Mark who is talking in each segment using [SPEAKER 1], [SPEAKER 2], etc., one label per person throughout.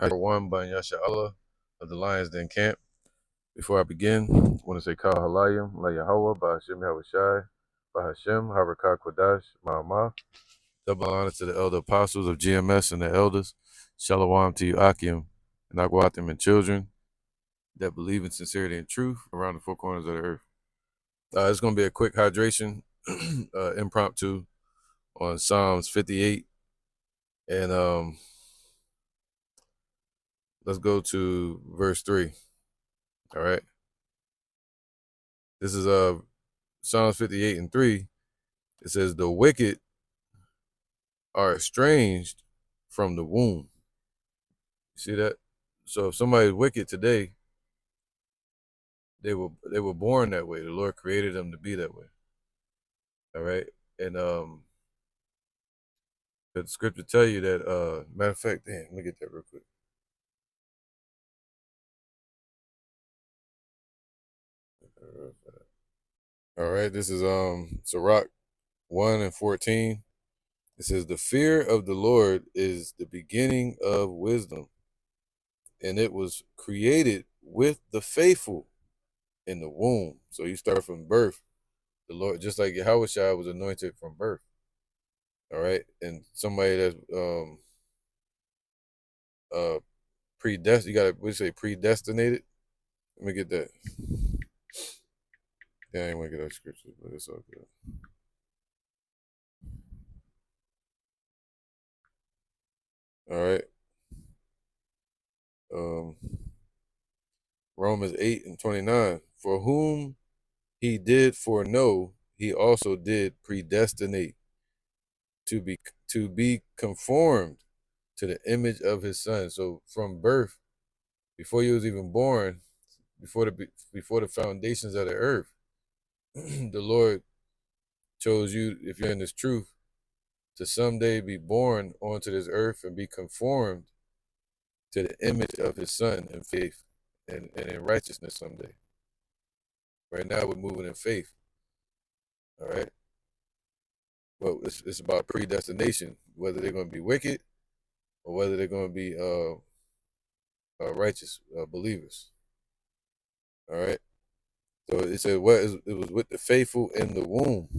[SPEAKER 1] One by Yasha Allah of the Lions Den Camp. Before I begin, I want to say Kal Halayim, La Yahweh, Ba Hashem Yahushai, Ba Hashem, Harakah Kodash, Ma'amah. Double honor to the elder apostles of GMS and the elders. Shalom to you, Akim, and Agwatim and children that believe in sincerity and truth around the four corners of the earth. It's going to be a quick hydration, impromptu on Psalms 58. And let's go to verse 3. All right. This is Psalms 58 and 3. It says, the wicked are estranged from the womb. You see that? So if somebody's wicked today, they were born that way. The Lord created them to be that way. All right. And the scripture tell you that, matter of fact, damn, let me get that real quick. All right, this is Sirach 1 and 14. It says, the fear of the Lord is the beginning of wisdom, and it was created with the faithful in the womb. So you start from birth. The Lord, just like Yahushua was anointed from birth. All right. And somebody that's predestined, you gotta, what do you say, predestinated? Let me get that. Yeah, I ain't want to get that scripture, but it's all good. All right. Romans 8 and 29. For whom he did foreknow, he also did predestinate to be conformed to the image of his son. So from birth, before you was even born, before the foundations of the earth, the Lord chose you, if you're in this truth, to someday be born onto this earth and be conformed to the image of his son in faith and in righteousness someday. Right now we're moving in faith. All right. Well, it's about predestination, whether they're going to be wicked or whether they're going to be righteous believers. All right. So it said, it was with the faithful in the womb,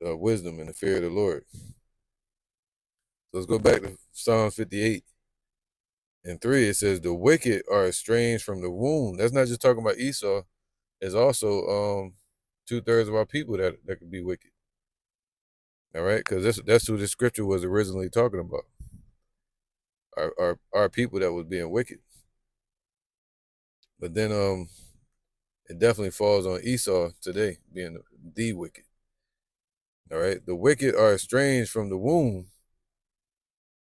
[SPEAKER 1] wisdom and the fear of the Lord. So let's go back to Psalms 58 and 3. It says, the wicked are estranged from the womb. That's not just talking about Esau. It's also 2/3 of our people that could be wicked. All right, because that's who the scripture was originally talking about. Our people that was being wicked. But then it definitely falls on Esau today being the wicked. All right, the wicked are estranged from the womb.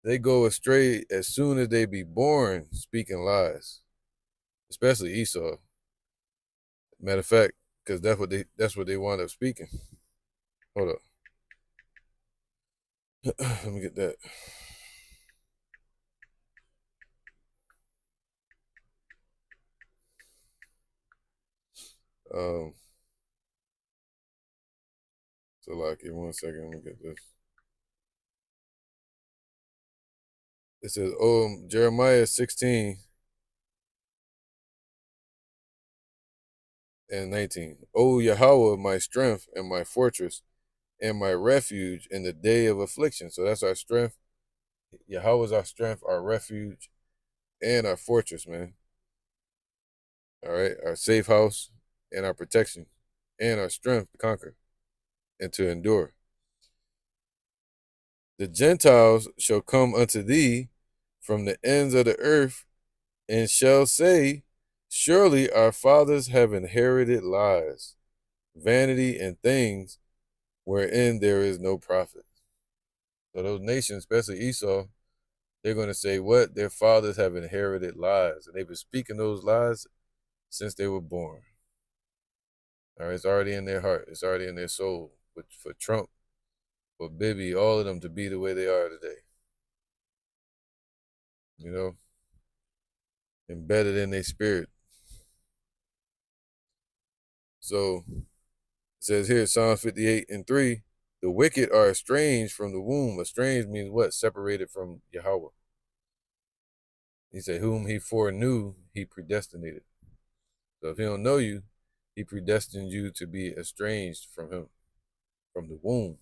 [SPEAKER 1] They go astray as soon as they be born, speaking lies, especially Esau. Matter of fact, because that's what they wound up speaking. Hold up. Let me get that. So like, in 1 second, let me get this. It says, Jeremiah 16 and 19. O Yahweh, my strength and my fortress and my refuge in the day of affliction. So that's our strength. Yahweh is our strength, our refuge, and our fortress, man. All right, our safe house and our protection and our strength to conquer and to endure. The Gentiles shall come unto thee from the ends of the earth and shall say, surely our fathers have inherited lies, vanity, and things wherein there is no profit. So those nations, especially Esau, they're going to say what? Their fathers have inherited lies. And they've been speaking those lies since they were born. All right, it's already in their heart. It's already in their soul. But for Trump, for Bibi, all of them to be the way they are today. You know? Embedded in their spirit. So it says here, Psalm 58 and 3, the wicked are estranged from the womb. Estranged means what? Separated from Yahweh. He said, whom he foreknew, he predestinated. So if he don't know you, he predestined you to be estranged from him, from the womb.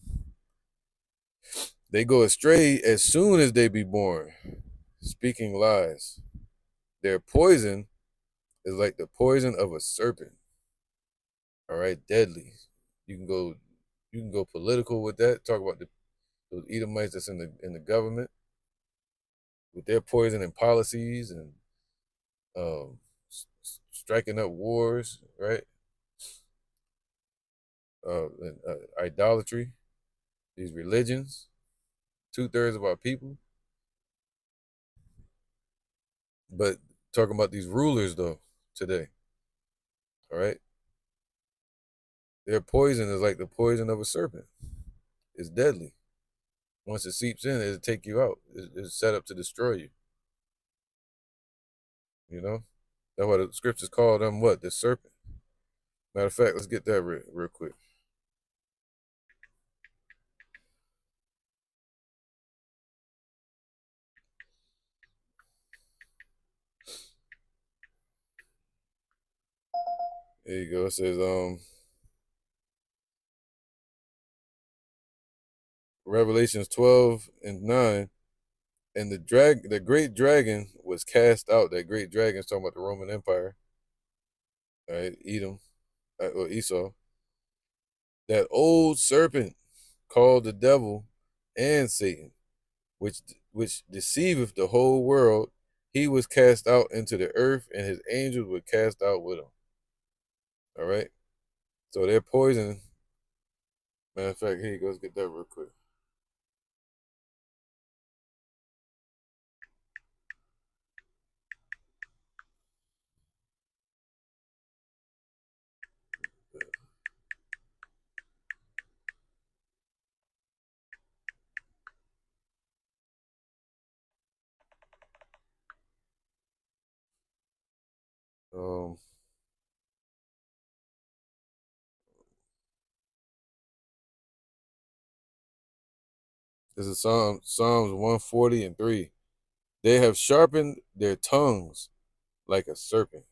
[SPEAKER 1] They go astray as soon as they be born, speaking lies. Their poison is like the poison of a serpent. All right, deadly. You can go, you can go political with that. Talk about those Edomites that's in the government with their poison and policies and um, striking up wars, right? And, idolatry, these religions. 2/3 of our people. But talking about these rulers though today, all right, their poison is like the poison of a serpent. It's deadly. Once it seeps in, it'll take you out. It's set up to destroy you. You know, that's why the scriptures call them what? The serpent. Matter of fact, let's get that real quick. There you go. It says Revelations 12:9, and the great dragon was cast out. That great dragon is talking about the Roman Empire, all right, Edom, or Esau. That old serpent called the devil and Satan, which deceiveth the whole world. He was cast out into the earth, and his angels were cast out with him. All right. So they're poison. Matter of fact, here you go. Let's get that real quick. Um, this is Psalms 140:3. They have sharpened their tongues like a serpent,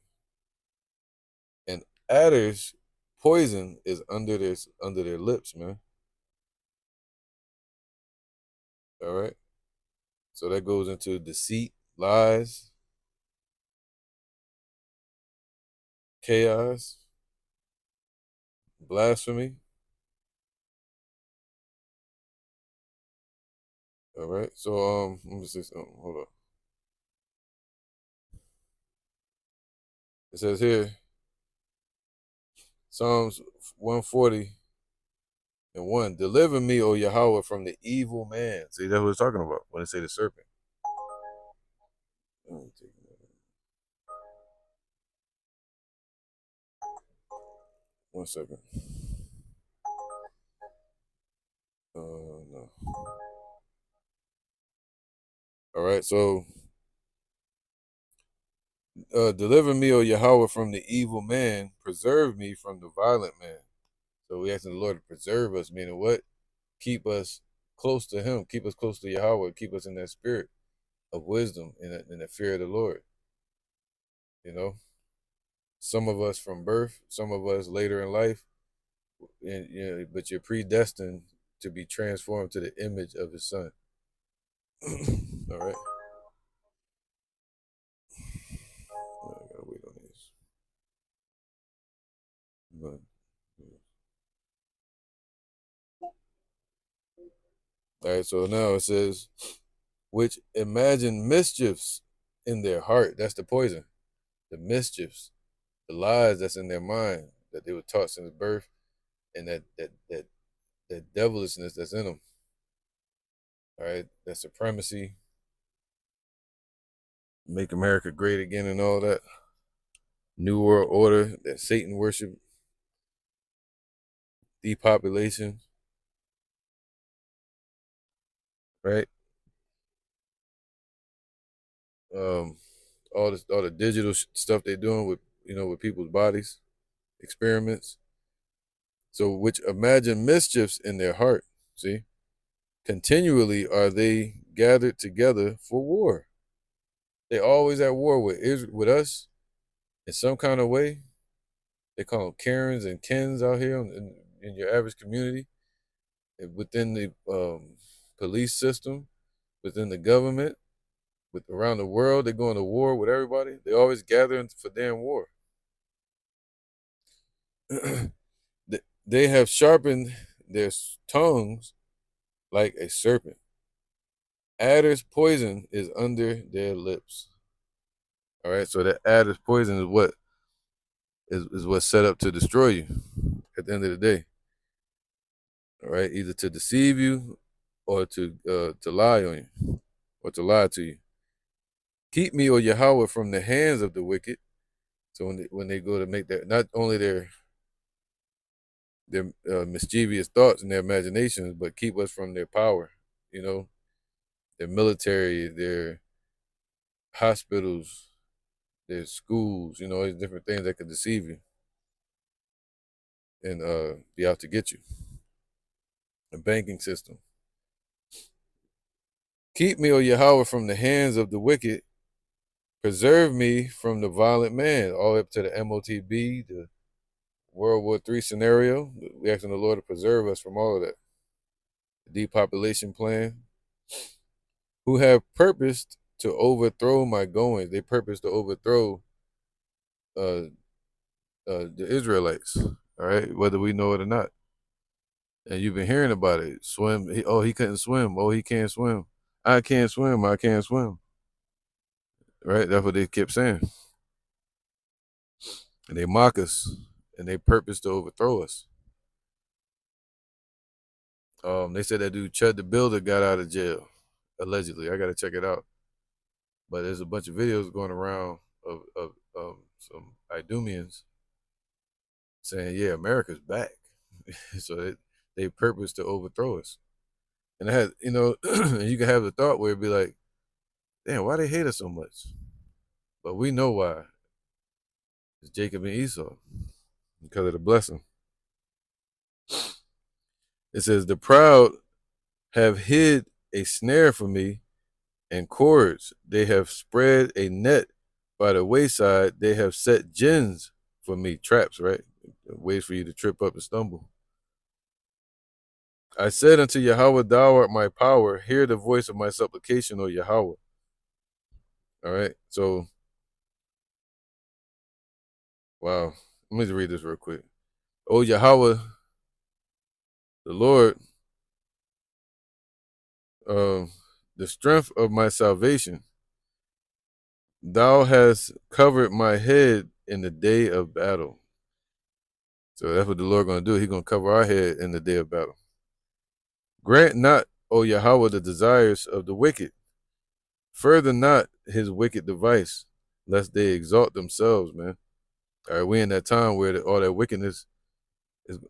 [SPEAKER 1] and adders poison is under their lips, man. All right. So that goes into deceit, lies, chaos, blasphemy. All right. So let me see something. Hold up. It says here, Psalms 140:1. Deliver me, O Yahweh, from the evil man. See, that's what it's talking about when it say the serpent. One second. No. All right. So, deliver me, O Yahweh, from the evil man. Preserve me from the violent man. So we asking the Lord to preserve us, meaning what? Keep us close to Him. Keep us close to Yahweh. Keep us in that spirit of wisdom and in the fear of the Lord. You know, some of us from birth, some of us later in life, and but you're predestined to be transformed to the image of His Son. All right. I gotta wait on these. But, all right. So now it says, which imagine mischiefs in their heart. That's the poison. The mischiefs, the lies that's in their mind that they were taught since birth, and that devilishness that's in them. All right, that supremacy, make America great again, and all that new world order that Satan worship, depopulation, right? Um, all the digital stuff they're doing with with people's bodies, experiments. So, which imagine mischiefs in their heart. See, continually are they gathered together for war. They always at war with Israel, with us in some kind of way. They call them Karens and Kens out here in your average community, within the police system, within the government, with around the world. They're going to war with everybody. They always gathering for damn war. They have sharpened their tongues like a serpent. Adder's poison is under their lips. All right, so that adder's poison is what's set up to destroy you at the end of the day. All right, either to deceive you or to lie on you or to lie to you. Keep me, O Yahweh, from the hands of the wicked. So when they go to make that, not only their mischievous thoughts and their imaginations, but keep us from their power. You know, their military, their hospitals, their schools. You know, there's different things that could deceive you and be out to get you. The banking system. Keep me, O Yahweh, from the hands of the wicked. Preserve me from the violent man, all the way up to the MOTB, the World War III scenario. We asking the Lord to preserve us from all of that. The depopulation plan. Who have purposed to overthrow my goings. They purpose to overthrow uh, the Israelites, all right, whether we know it or not. And you've been hearing about it. Swim. He couldn't swim. Oh, he can't swim. I can't swim. I can't swim. Right? That's what they kept saying. And they mock us. And they purpose to overthrow us. They said that dude Chud the Builder got out of jail, allegedly. I got to check it out. But there's a bunch of videos going around of some Idumeans saying, yeah, America's back. So they purpose to overthrow us. And I had, you can have the thought where it'd be like, damn, why they hate us so much? But we know why. It's Jacob and Esau, because of the blessing. It says, the proud have hid a snare for me and cords. They have spread a net by the wayside. They have set gins for me, traps, right? Ways for you to trip up and stumble. I said unto Yahweh, thou art my power. Hear the voice of my supplication, O Yahweh. All right. So, wow. Let me just read this real quick. O Yahweh, the Lord, the strength of my salvation. Thou hast covered my head in the day of battle. So that's what the Lord going to do. He's going to cover our head in the day of battle. Grant not, O Yahweh, the desires of the wicked. Further not his wicked device, lest they exalt themselves, man. All right, we in that time where all that wickedness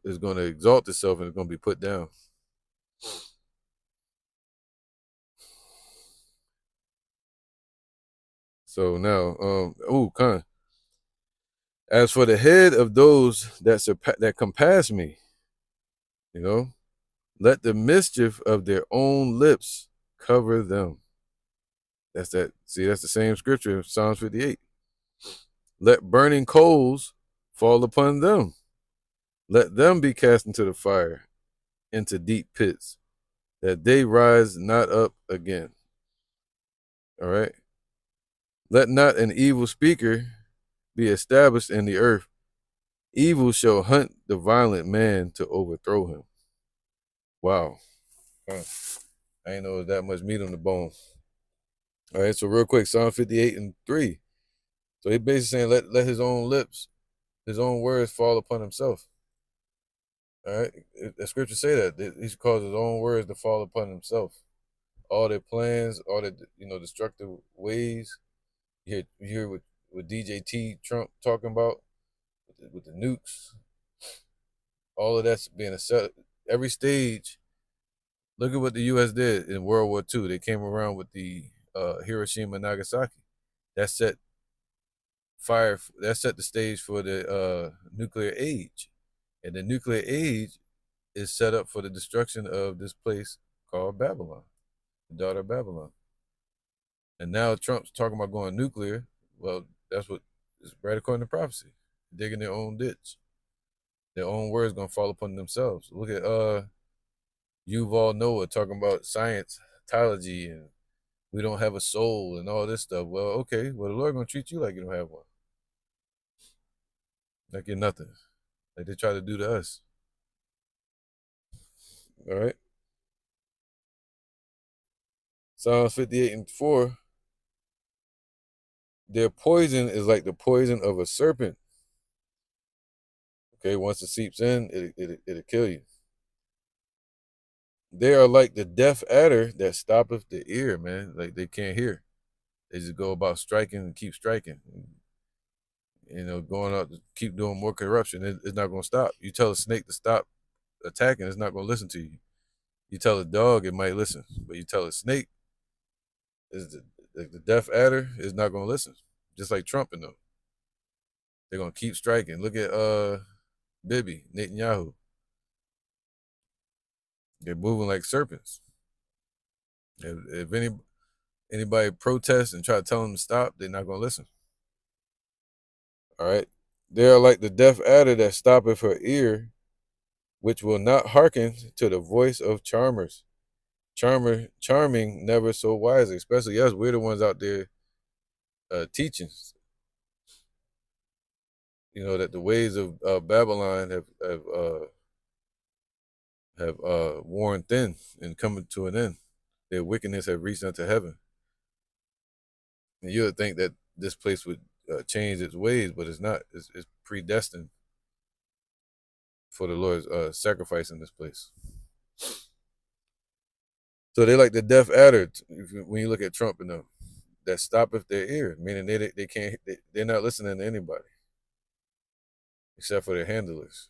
[SPEAKER 1] is going to exalt itself and it's going to be put down. So now, Khan. As for the head of those that compass me, let the mischief of their own lips cover them. That's that. See, that's the same scripture, Psalms 58. Let burning coals fall upon them. Let them be cast into the fire, into deep pits, that they rise not up again. All right. Let not an evil speaker be established in the earth. Evil shall hunt the violent man to overthrow him. Wow. I ain't know that much meat on the bone. All right, so real quick, Psalm 58 and 3. So he basically saying, let his own lips, his own words fall upon himself. All right, the scripture say that he should cause his own words to fall upon himself. All their plans, all their destructive ways. You hear what DJT Trump talking about with the nukes. All of that's being set. Every stage. Look at what the U.S. did in World War II. They came around with the Hiroshima and Nagasaki. That set fire. That set the stage for the nuclear age, and the nuclear age is set up for the destruction of this place called Babylon, the daughter of Babylon. And now Trump's talking about going nuclear. Well, that's what is right according to prophecy. Digging their own ditch. Their own words gonna fall upon themselves. Look at Yuval Noah talking about scientology and we don't have a soul and all this stuff. Well, okay, well the Lord gonna treat you like you don't have one. Like you're nothing. Like they try to do to us. All right. Psalms 58:4. Their poison is like the poison of a serpent. Okay, once it seeps in, it'll kill you. They are like the deaf adder that stoppeth the ear, man. Like they can't hear. They just go about striking and keep striking. Going out to keep doing more corruption. It's not gonna stop. You tell a snake to stop attacking, it's not gonna listen to you. You tell a dog, it might listen, but you tell a snake, is the deaf adder is not gonna listen. Just like Trump and them, they're gonna keep striking. Look at Bibi Netanyahu. They're moving like serpents. If anybody protests and try to tell them to stop, they're not gonna listen. All right. They are like the deaf adder that stoppeth her ear, which will not hearken to the voice of charmers. Charming never so wisely, especially us. We're the ones out there teaching. That the ways of Babylon have worn thin and coming to an end. Their wickedness have reached unto heaven. And you would think that this place would change its ways, but it's not. It's predestined for the Lord's sacrifice in this place. So they like the deaf adder when you look at Trump and them that stoppeth their ear, meaning they can't. They're not listening to anybody except for their handlers,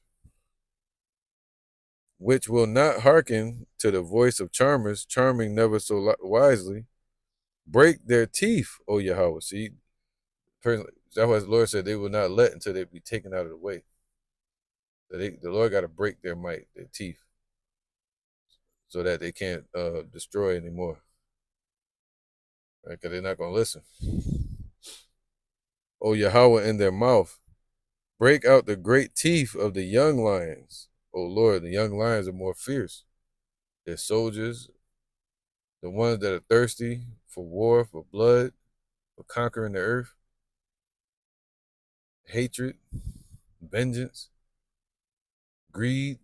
[SPEAKER 1] which will not hearken to the voice of charmers, charming never so wisely. Break their teeth, O Yahweh. See, that's why the Lord said they will not let until they be taken out of the way. So the Lord got to break their might, their teeth, so that they can't destroy anymore. Right? Because they're not going to listen. O Yahweh in their mouth. Break out the great teeth of the young lions. O Lord, the young lions are more fierce. They're soldiers, the ones that are thirsty for war, for blood, for conquering the earth, hatred, vengeance, greed.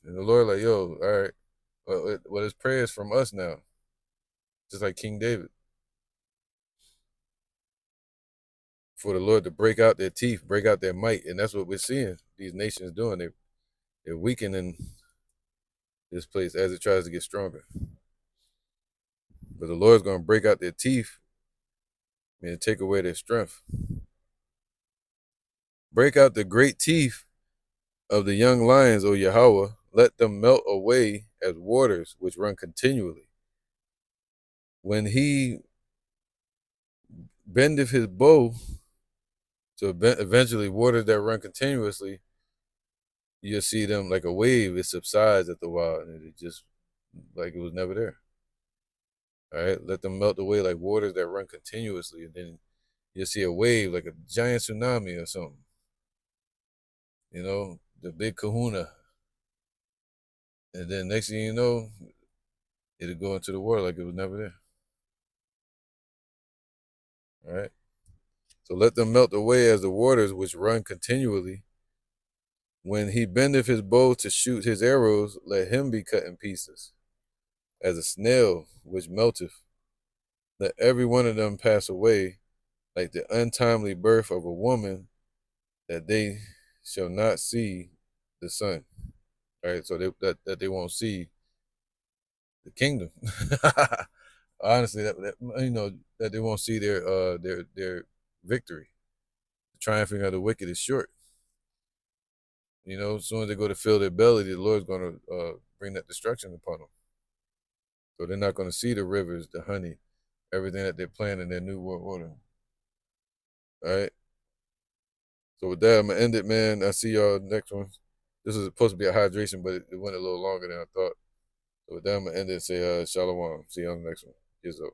[SPEAKER 1] And the Lord like, yo, all right, well, his prayers from us now, just like King David, for the Lord to break out their teeth, break out their might. And that's what we're seeing these nations doing. They're weakening this place as it tries to get stronger. But the Lord's going to break out their teeth and take away their strength. Break out the great teeth of the young lions, O Yahweh. Let them melt away as waters which run continually. When he bendeth his bow, so eventually waters that run continuously, you'll see them like a wave. It subsides at the while, and it just like it was never there. All right, let them melt away like waters that run continuously, and then you'll see a wave like a giant tsunami or something. The big kahuna. And then next thing you know, it'll go into the water like it was never there. All right. So let them melt away as the waters which run continually. When he bendeth his bow to shoot his arrows, let him be cut in pieces, as a snail which melteth. Let every one of them pass away, like the untimely birth of a woman, that they shall not see the sun. All right, so that they won't see the kingdom. Honestly, that they won't see their victory. The triumphing of the wicked is short. As soon as they go to fill their belly, the Lord's going to bring that destruction upon them. So they're not going to see the rivers, the honey, everything that they're planning in their new world order. All right. So with that, I'm going to end it, man. I'll see y'all next one. This was supposed to be a hydration, but it went a little longer than I thought. So with that, I'm going to end it and say shalom. See you on the next one. Cheers up.